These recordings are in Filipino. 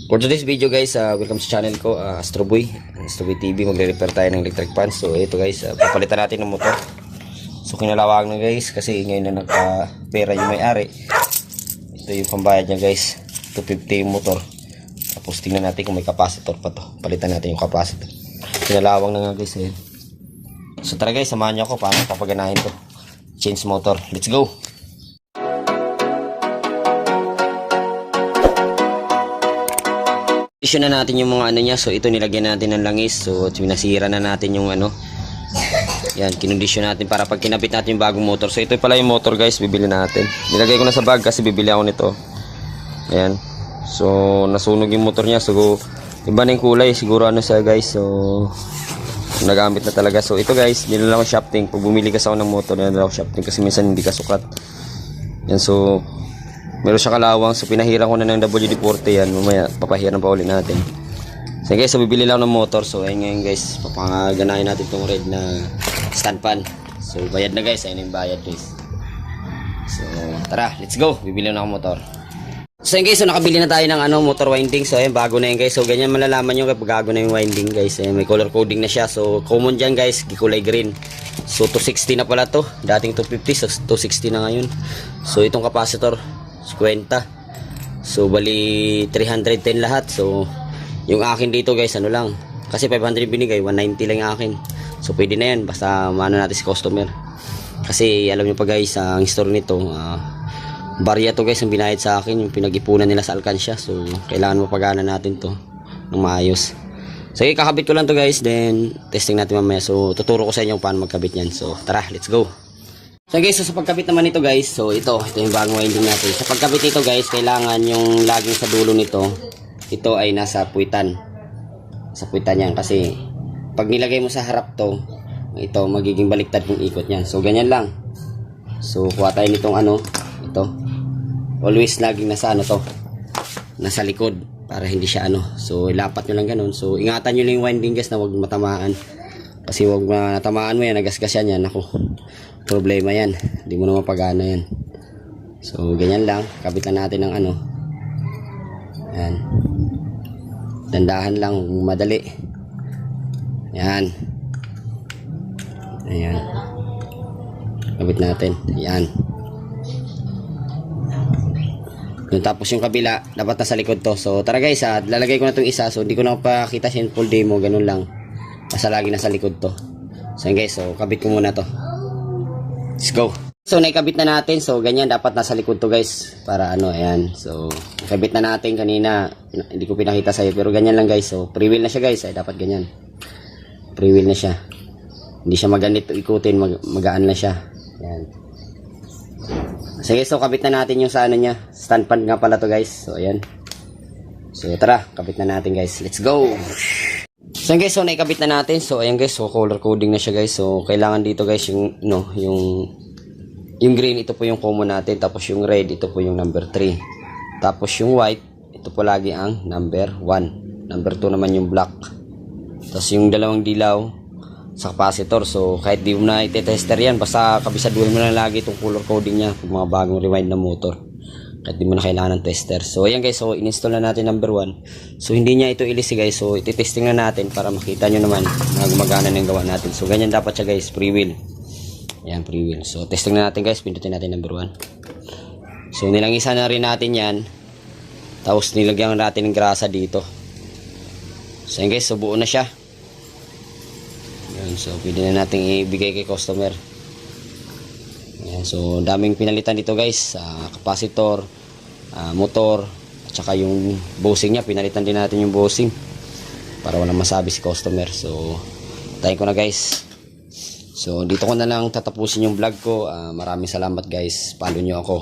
For today's video guys, welcome sa channel ko, Astroboy TV. Magre-repair tayo ng electric fan. So ito guys, papalitan natin ng motor. So kinalawag na guys kasi ngayon na nagka-pera yung may-ari. Ito yung pambayad niya guys, 250 yung motor. Tapos tingnan natin kung may capacitor pa to. Palitan natin yung capacitor. Kinalawang na nga guys eh. So tara guys, samahan niyo ako paano papaganahin to. Change motor, let's go! Isyo na natin yung mga ano niya. So ito nilagyan natin ng langis. So sinasira na natin yung ano. Yan, kinondisyon natin para pag kinabit natin yung bagong motor. So ito pala yung motor guys, bibili natin. Nilagay ko na sa bag kasi bibili ako nito. Ayan. So nasunog yung motor niya. So iba na yung kulay. Siguro ano siya guys. So nagamit na talaga. So ito guys, dinala ko shafting. Pag bumili kasi ako ng motor, dinala ko shafting kasi minsan hindi kasukat. Yan, so meron siya kalawang, so pinahiran ko na ng WD-40 yan. Mamaya papahiran pa ulit natin. So guys, so bibili lang ng motor. So ayun ngayon guys, papaganahin natin itong red na stand fan. So bayad na guys, ayun yung bayad guys. So tara, let's go, bibili na ako motor. So ayun guys, so nakabili na tayo ng ano, motor winding. So ayun, bago na yun guys. So ganyan malalaman nyo kapag bago na yung winding guys. Ayun, may color coding na siya. So common dyan guys, kulay green. So 260 na pala to, dating 250, so 260 na ngayon. So itong capacitor 50. So bali 310 lahat. So yung akin dito guys ano lang, kasi 500 binigay, 190 lang yung akin. So pwede na yan, basta maano natin si customer. Kasi alam nyo pa guys, ang store nito barya to guys ang binayad sa akin, yung pinag-ipunan nila sa alkansya. So kailangan mapagana natin to ng maayos. So kakabit ko lang to guys, then testing natin mamaya. So tuturo ko sa inyo paano magkabit yan. So tara, let's go. So guys, so sa pagkabit naman nito guys, so ito yung bagong winding natin. Sa pagkabit nito guys, kailangan yung laging sa dulo nito, ito ay nasa puwitan. Sa puwitan yan, kasi pag nilagay mo sa harap to, ito magiging baliktad yung ikot niyan. So ganyan lang. So kuha tayo nitong ano, ito. Always laging nasa ano to, nasa likod para hindi siya ano. So ilapat nyo lang ganun. So ingatan nyo lang yung winding guys na huwag matamaan. Kasi huwag matamaan mo yan, nagasgas yan. Ako, problema yan, hindi mo na mapagana yan. So ganyan lang, kabitan natin ng ano. Yan, dandahan lang, madali. Yan, ayan, kabit natin. Yan. Tapos yung kabila dapat nasa likod to. So tara guys, lalagay ko na itong isa. So hindi ko na pakita sa full demo, ganun lang, basta lagi nasa likod to. So guys, so kabit ko muna to. Let's go. So naikabit na natin. So ganyan dapat nasa likod to guys, para ano, ayan. So nakabit na natin kanina, hindi ko pinakita sa iyo, pero ganyan lang guys. So free wheel na siya guys, ay dapat ganyan. Free wheel na siya. Hindi siya maganito ikutin, magaan na siya. Ayan. Sige, so kabit na natin yung sa ano niya, stand fan nga pala to guys. So ayan. So tara, kabit na natin guys. Let's go. So guys, so naikabit na natin. So ayan guys, so color coding na siya guys. So kailangan dito guys yung no, yung green, ito po yung common natin. Tapos yung red, ito po yung number 3. Tapos yung white, ito po lagi ang number 1. Number 2 naman yung black. Tapos yung dalawang dilaw sa capacitor. So kahit di mo na ite-tester yan, basta kabisaduhin mo na lagi itong color coding niya pag mga bagong rewind na motor. Kahit di mo na kailangan ng tester. So ayan guys, so in-install na natin number 1. So hindi niya ito ilisi guys. So iti-testing na natin para makita nyo naman na gumagana na yung gawa natin. So ganyan dapat siya guys, free wheel. Ayan, free wheel. So testing na natin guys, pindutin natin number 1. So nilangisa na rin natin yan. Tapos nilagyan natin ng grasa dito. So ayan guys, so buo na siya. Ayan, so pwede na natin ibigay kay customer. Ayan, so daming pinalitan dito guys, capacitor, motor, at saka yung bushing niya, pinalitan din natin yung bushing para walang masabi si customer. So tayo ko na guys. So dito ko na lang tatapusin yung vlog ko. Maraming salamat guys. Follow nyo ako,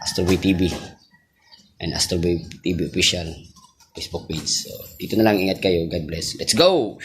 Astroboy TV and Astroboy TV official Facebook page. So dito na lang, ingat kayo. God bless. Let's go.